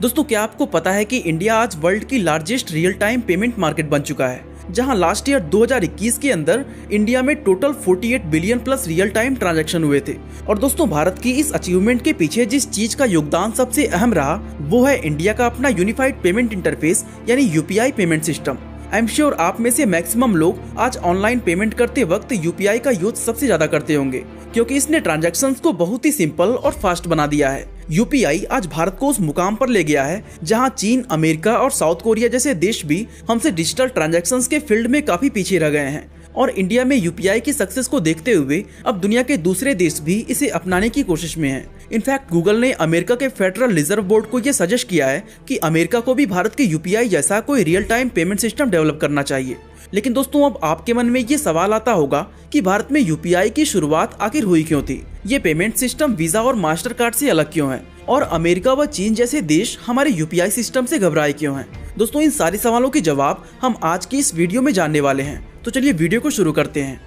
दोस्तों क्या आपको पता है कि इंडिया आज वर्ल्ड की largest real time payment market बन चुका है, जहां लास्ट ईयर 2021 के अंदर इंडिया में total 48 billion plus real time transaction हुए थे। और दोस्तों भारत की इस अचीवमेंट के पीछे जिस चीज का योगदान सबसे अहम रहा वो है इंडिया का अपना यूनिफाइड पेमेंट इंटरफेस यानी UPI payment system. I am sure आप में से मैक्सिमम लोग आज ऑनलाइन पेमेंट करते वक्त यूपीआई का यूज सबसे ज्यादा करते होंगे, क्योंकि इसने ट्रांजैक्शंस को बहुत ही सिंपल और फास्ट बना दिया है। यूपीआई आज भारत को उस मुकाम पर ले गया है जहां चीन, अमेरिका और साउथ कोरिया जैसे देश भी हमसे डिजिटल ट्रांजैक्शंस के फील्ड में काफी पीछे रह गए हैं। और इंडिया में यूपीआई की सक्सेस को देखते हुए अब दुनिया के दूसरे देश भी इसे अपनाने की कोशिश में हैं। इनफैक्ट गूगल ने अमेरिका के फेडरल रिजर्व बोर्ड को यह सजेस्ट किया है कि अमेरिका को भी भारत के यूपीआई जैसा कोई real time payment system develop करना चाहिए। लेकिन दोस्तों अब आपके मन में ये सवाल आता होगा कि भारत में यूपीआई की शुरुआत आखिर हुई क्यों थी? ये पेमेंट सिस्टम वीजा और मास्टर कार्ड से अलग क्यों है? और अमेरिका व चीन जैसे देश हमारे यूपीआई सिस्टम से घबराए क्यों हैं? दोस्तों इन सारे सवालों के जवाब हम आज की इस वीडियो में जानने वाले हैं, तो चलिए वीडियो को शुरू करते हैं।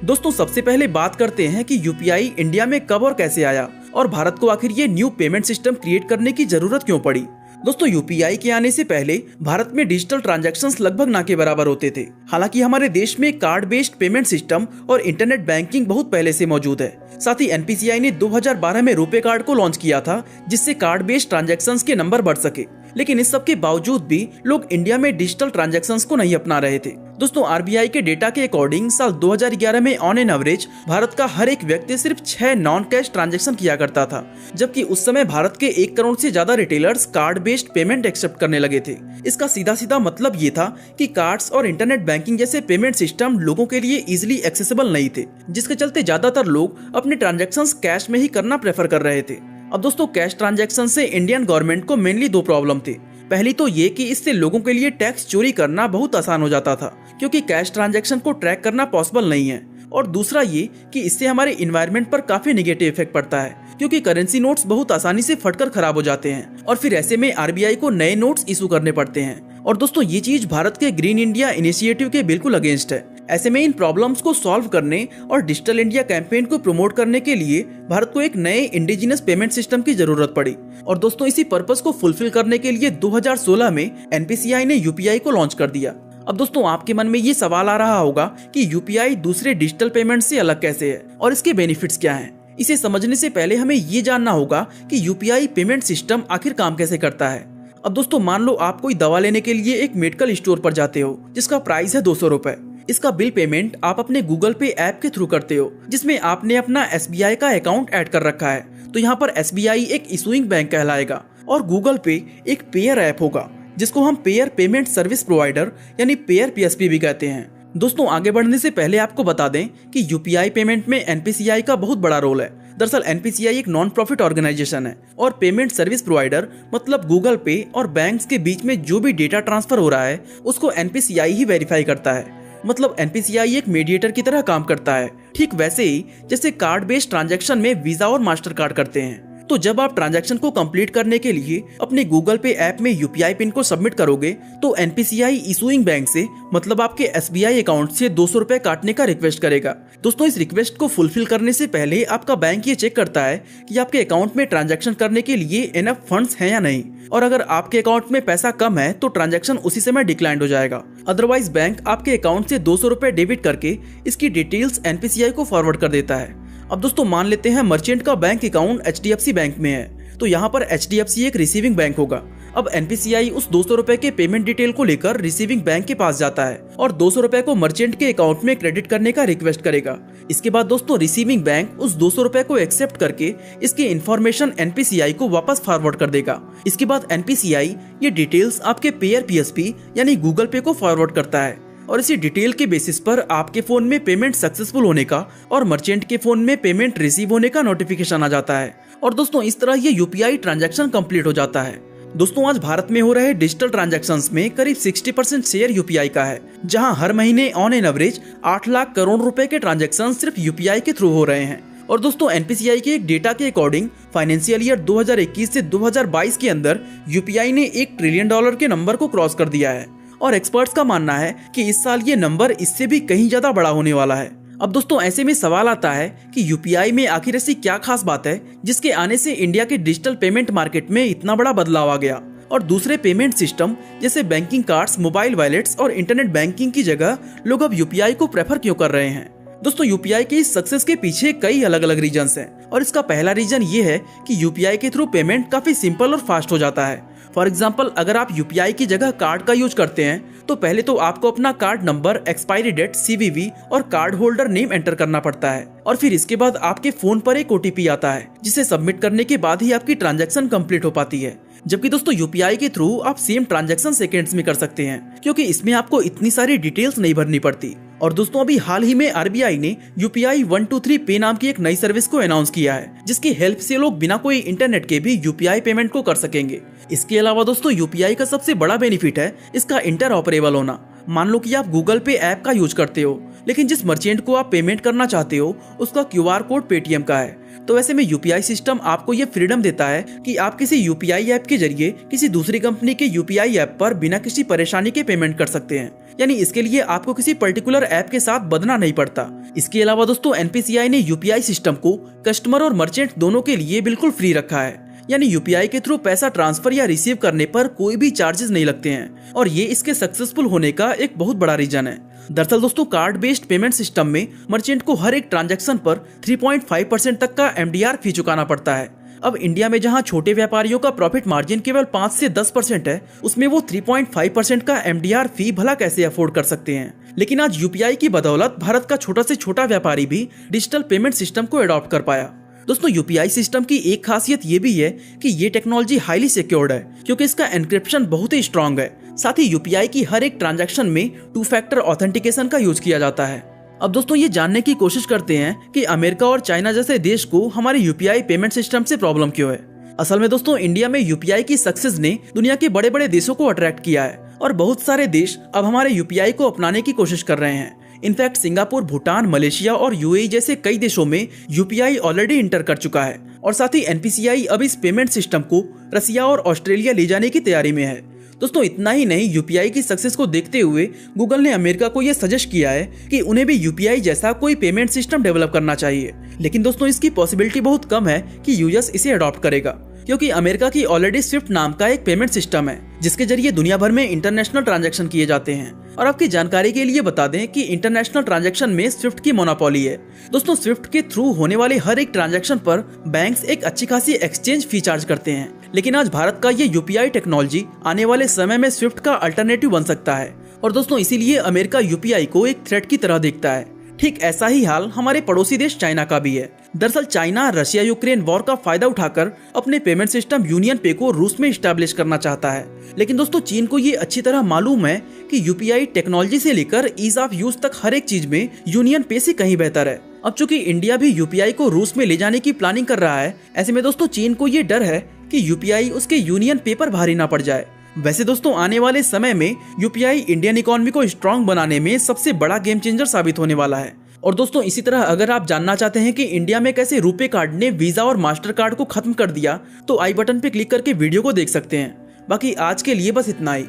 दोस्तों सबसे पहले बात करते हैं कि यूपीआई इंडिया में कब और कैसे आया और भारत को आखिर ये न्यू पेमेंट सिस्टम क्रिएट करने की जरूरत क्यों पड़ी। दोस्तों यूपीआई के आने से पहले भारत में डिजिटल ट्रांजैक्शंस लगभग ना के बराबर होते थे। हालांकि हमारे देश में कार्ड बेस्ड पेमेंट सिस्टम और इंटरनेट बैंकिंग बहुत पहले से मौजूद है। साथ ही एनपीसीआई ने 2012 में रुपे कार्ड को लॉन्च किया था, जिससे कार्ड बेस्ड ट्रांजैक्शंस के नंबर बढ़ सके। लेकिन इस सब के बावजूद भी लोग इंडिया में डिजिटल ट्रांजैक्शंस को नहीं अपना रहे थे। दोस्तों आरबीआई के डेटा के अकॉर्डिंग साल 2011 में ऑन एन एवरेज भारत का हर एक व्यक्ति सिर्फ 6 नॉन कैश ट्रांजैक्शन किया करता था, जबकि उस समय भारत के 1 करोड़ से ज्यादा retailers card based payment accept करने लगे थे। इसका सीधा सीधा मतलब ये था कि कार्ड्स और इंटरनेट बैंकिंग जैसे पेमेंट सिस्टम लोगों के लिए इजिली एक्सेसिबल नहीं थे, जिसके चलते ज्यादातर लोग अपने ट्रांजैक्शंस कैश में ही करना प्रेफर कर रहे थे। अब दोस्तों कैश ट्रांजैक्शन से इंडियन गवर्नमेंट को मेनली 2 प्रॉब्लम थी। पहली तो ये कि इससे लोगों के लिए टैक्स चोरी करना बहुत आसान हो जाता था, क्योंकि कैश ट्रांजैक्शन को ट्रैक करना पॉसिबल नहीं है। और दूसरा ये कि इससे हमारे इन्वायरमेंट पर काफी नेगेटिव इफेक्ट पड़ता है, क्योंकि करेंसी नोट्स बहुत आसानी से फटकर खराब हो जाते हैं और फिर ऐसे में आरबीआई को नए नोट्स इशू करने पड़ते हैं। और दोस्तों ये चीज भारत के ग्रीन इंडिया इनिशिएटिव के बिल्कुल अगेंस्ट है। ऐसे में इन प्रॉब्लम्स को सॉल्व करने और डिजिटल इंडिया कैंपेन को प्रमोट करने के लिए भारत को एक नए इंडिजिनस पेमेंट सिस्टम की जरूरत पड़ी। और दोस्तों इसी पर्पस को फुलफिल करने के लिए 2016 में एनपीसीआई ने यूपीआई को लॉन्च कर दिया। अब दोस्तों आपके मन में ये सवाल आ रहा होगा कि यूपीआई दूसरे डिजिटल पेमेंट से अलग कैसे है और इसके बेनिफिट्स क्या हैं। इसे समझने से पहले हमें ये जानना होगा कि यूपीआई पेमेंट सिस्टम आखिर काम कैसे करता है। अब दोस्तों मान लो आप कोई दवा लेने के लिए एक मेडिकल स्टोर पर जाते हो, जिसका प्राइस है 200 रुपए। इसका बिल पेमेंट आप अपने गूगल पे ऐप के थ्रू करते हो, जिसमें आपने अपना एसबीआई का अकाउंट ऐड कर रखा है। तो यहाँ पर एसबीआई एक इशूइंग बैंक कहलाएगा और गूगल पे एक पेयर ऐप होगा, जिसको हम पेयर पेमेंट सर्विस प्रोवाइडर यानी पेयर पीएसपी भी कहते हैं। दोस्तों आगे बढ़ने से पहले आपको बता दें कि यूपीआई पेमेंट में एनपीसीआई का बहुत बड़ा रोल है। दरअसल एनपीसीआई एक नॉन प्रॉफिट ऑर्गेनाइजेशन है और पेमेंट सर्विस प्रोवाइडर मतलब गूगल पे और बैंक्स के बीच में जो भी डेटा ट्रांसफर हो रहा है उसको एनपीसीआई ही वेरीफाई करता है। मतलब एनपीसीआई एक मीडिएटर की तरह काम करता है, ठीक वैसे ही जैसे कार्ड बेस्ड ट्रांजैक्शन में वीजा और मास्टर कार्ड करते हैं। तो जब आप ट्रांजैक्शन को कंप्लीट करने के लिए अपने गूगल पे ऐप में यूपीआई पिन को सबमिट करोगे तो एनपीसीआई इशूइंग बैंक से मतलब आपके एसबीआई अकाउंट से 200 रुपए काटने का रिक्वेस्ट करेगा। दोस्तों इस रिक्वेस्ट को फुलफिल करने से पहले आपका बैंक ये चेक करता है कि आपके अकाउंट में ट्रांजैक्शन करने के लिए इनफ फंड्स हैं या नहीं, और अगर आपके अकाउंट में पैसा कम है तो ट्रांजैक्शन उसी समय डिक्लाइन हो जाएगा। अदरवाइज बैंक आपके अकाउंट से 200 रुपए डेबिट करके इसकी डिटेल्स एनपीसीआई को फॉरवर्ड कर देता है। अब दोस्तों मान लेते हैं मर्चेंट का बैंक अकाउंट एचडीएफसी बैंक में है, तो यहाँ पर एचडीएफसी एक रिसीविंग बैंक होगा। अब एनपीसीआई उस 200 रुपए के पेमेंट डिटेल को लेकर रिसीविंग बैंक के पास जाता है और 200 रुपए को मर्चेंट के अकाउंट में क्रेडिट करने का रिक्वेस्ट करेगा। इसके बाद दोस्तों रिसीविंग बैंक उस 200 रुपए को एक्सेप्ट करके इसकी इन्फॉर्मेशन एनपीसीआई को वापस फॉरवर्ड कर देगा। इसके बाद एनपीसीआई ये डिटेल्स आपके पेयर पीएसपी यानी गूगल पे को फॉरवर्ड करता है और इसी डिटेल के बेसिस पर आपके फोन में पेमेंट सक्सेसफुल होने का और मर्चेंट के फोन में पेमेंट रिसीव होने का नोटिफिकेशन आ जाता है। और दोस्तों इस तरह ये यूपीआई ट्रांजैक्शन कंप्लीट हो जाता है। दोस्तों आज भारत में हो रहे डिजिटल ट्रांजैक्शंस में करीब 60% शेयर यूपीआई का है, जहां हर महीने on an average 8 lakh crore रुपए के ट्रांजैक्शन सिर्फ यूपीआई के थ्रू हो रहे हैं। और दोस्तों एनपीसीआई के एक डेटा के अकॉर्डिंग फाइनेंशियल ईयर 2021 से 2022 के अंदर यूपीआई ने $1 ट्रिलियन के नंबर को क्रॉस कर दिया है और एक्सपर्ट्स का मानना है कि इस साल ये नंबर इससे भी कहीं ज्यादा बड़ा होने वाला है। अब दोस्तों ऐसे में सवाल आता है कि यूपीआई में आखिर ऐसी क्या खास बात है जिसके आने से इंडिया के डिजिटल पेमेंट मार्केट में इतना बड़ा बदलाव आ गया और दूसरे पेमेंट सिस्टम जैसे बैंकिंग कार्ड्स, मोबाइल वॉलेट्स और इंटरनेट बैंकिंग की जगह लोग अब यूपीआई को प्रेफर क्यों कर रहे हैं। दोस्तों यूपीआई की इस सक्सेस के पीछे कई अलग अलग रीजंस हैं और इसका पहला रीजन ये है कि यूपीआई के थ्रू पेमेंट काफी सिंपल और फास्ट हो जाता है। फॉर एग्जाम्पल, अगर आप यूपीआई की जगह कार्ड का यूज करते हैं तो पहले तो आपको अपना card number, expiry date, CVV और कार्ड होल्डर नेम एंटर करना पड़ता है और फिर इसके बाद आपके फोन पर एक ओटीपी आता है जिसे सबमिट करने के बाद ही आपकी ट्रांजैक्शन कंप्लीट हो पाती है। जबकि दोस्तों यूपीआई के थ्रू आप सेम ट्रांजैक्शन सेकेंड्स में कर सकते हैं क्योंकि इसमें आपको इतनी सारी डिटेल्स नहीं भरनी पड़ती। और दोस्तों अभी हाल ही में आरबीआई ने यूपीआई 123 पे नाम की एक नई सर्विस को अनाउंस किया है जिसकी हेल्प से लोग बिना कोई इंटरनेट के भी यूपीआई पेमेंट को कर सकेंगे। इसके अलावा दोस्तों यूपीआई का सबसे बड़ा बेनिफिट है इसका इंटरऑपरेबल होना। मान लो कि आप गूगल पे ऐप का यूज करते हो लेकिन जिस मर्चेंट को आप पेमेंट करना चाहते हो उसका क्यूआर कोड पेटीएम का है, तो ऐसे में यूपीआई सिस्टम आपको ये फ्रीडम देता है कि आप किसी यूपीआई ऐप के जरिए किसी दूसरी कंपनी के यूपीआई ऐप पर बिना किसी परेशानी के पेमेंट कर सकते हैं। यानी इसके लिए आपको किसी पर्टिकुलर ऐप के साथ बदना नहीं पड़ता। इसके अलावा दोस्तों एनपीसीआई ने यूपीआई सिस्टम को कस्टमर और मर्चेंट दोनों के लिए बिल्कुल फ्री रखा है। यानी यूपीआई के थ्रू पैसा ट्रांसफर या रिसीव करने पर कोई भी चार्जेस नहीं लगते हैं और ये इसके सक्सेसफुल होने का एक बहुत बड़ा रीजन है। दरअसल दोस्तों कार्ड बेस्ड पेमेंट सिस्टम में मर्चेंट को हर एक ट्रांजैक्शन पर 3.5% तक का एमडीआर फी चुकाना पड़ता है। अब इंडिया में जहां छोटे व्यापारियों का प्रॉफिट मार्जिन केवल 5 से 10% है, उसमें वो 3.5% का एमडीआर फी भला कैसे अफोर्ड कर सकते हैं। लेकिन आज यूपीआई की बदौलत भारत का छोटा से छोटा व्यापारी भी डिजिटल पेमेंट सिस्टम को अडॉप्ट कर पाया। दोस्तों यूपीआई सिस्टम की एक खासियत ये भी है कि ये टेक्नोलॉजी हाईली सिक्योर्ड है क्योंकि इसका एन्क्रिप्शन बहुत ही स्ट्रांग है। साथ ही यूपीआई की हर एक ट्रांजैक्शन में 2 फैक्टर ऑथेंटिकेशन का यूज किया जाता है। अब दोस्तों ये जानने की कोशिश करते हैं कि अमेरिका और चाइना जैसे देश को हमारे यूपीआई पेमेंट सिस्टम से प्रॉब्लम क्यों है। असल में दोस्तों इंडिया में यूपीआई की सक्सेस ने दुनिया के बड़े बड़े देशों को अट्रैक्ट किया है और बहुत सारे देश अब हमारे यूपीआई को अपनाने की कोशिश कर रहे हैं। इनफैक्ट सिंगापुर, भूटान, मलेशिया और यूएई जैसे कई देशों में यूपीआई ऑलरेडी इंटर कर चुका है और साथ ही एनपीसीआई अब इस पेमेंट सिस्टम को रसिया और ऑस्ट्रेलिया ले जाने की तैयारी में है। दोस्तों इतना ही नहीं, यूपीआई की सक्सेस को देखते हुए गूगल ने अमेरिका को यह सजेस्ट किया है कि उन्हें भी यूपीआई जैसा कोई पेमेंट सिस्टम डेवलप करना चाहिए। लेकिन दोस्तों इसकी पॉसिबिलिटी बहुत कम है कि यूएस इसे अडॉप्ट करेगा क्योंकि अमेरिका की ऑलरेडी स्विफ्ट नाम का एक पेमेंट सिस्टम है जिसके जरिए दुनिया भर में इंटरनेशनल ट्रांजैक्शन किए जाते हैं। और आपकी जानकारी के लिए बता दें कि इंटरनेशनल ट्रांजैक्शन में स्विफ्ट की मोनोपोली है। दोस्तों स्विफ्ट के थ्रू होने वाले हर एक ट्रांजैक्शन पर बैंक्स एक अच्छी खासी एक्सचेंज फी चार्ज करते हैं। लेकिन आज भारत का ये यूपीआई टेक्नोलॉजी आने वाले समय में स्विफ्ट का अल्टरनेटिव बन सकता है और दोस्तों इसीलिए अमेरिका यूपीआई को एक थ्रेट की तरह देखता है। ठीक ऐसा ही हाल हमारे पड़ोसी देश चाइना का भी है। दरअसल चाइना रशिया यूक्रेन वॉर का फायदा उठाकर अपने पेमेंट सिस्टम यूनियन पे को रूस में स्टैब्लिश करना चाहता है। लेकिन दोस्तों चीन को ये अच्छी तरह मालूम है कि यूपीआई टेक्नोलॉजी से लेकर ईज ऑफ यूज तक हर एक चीज में यूनियन पे से कहीं बेहतर है। अब चूंकि इंडिया भी यूपीआई को रूस में ले जाने की प्लानिंग कर रहा है, ऐसे में दोस्तों चीन को ये डर है कि यूपीआई उसके यूनियन पे पर भारी ना पड़ जाए। वैसे दोस्तों आने वाले समय में यूपीआई इंडियन इकोनॉमी को स्ट्रांग बनाने में सबसे बड़ा गेम चेंजर साबित होने वाला है। और दोस्तों इसी तरह अगर आप जानना चाहते हैं कि इंडिया में कैसे रुपे कार्ड ने वीजा और मास्टर कार्ड को खत्म कर दिया तो आई बटन पे क्लिक करके वीडियो को देख सकते हैं। बाकी आज के लिए बस इतना ही।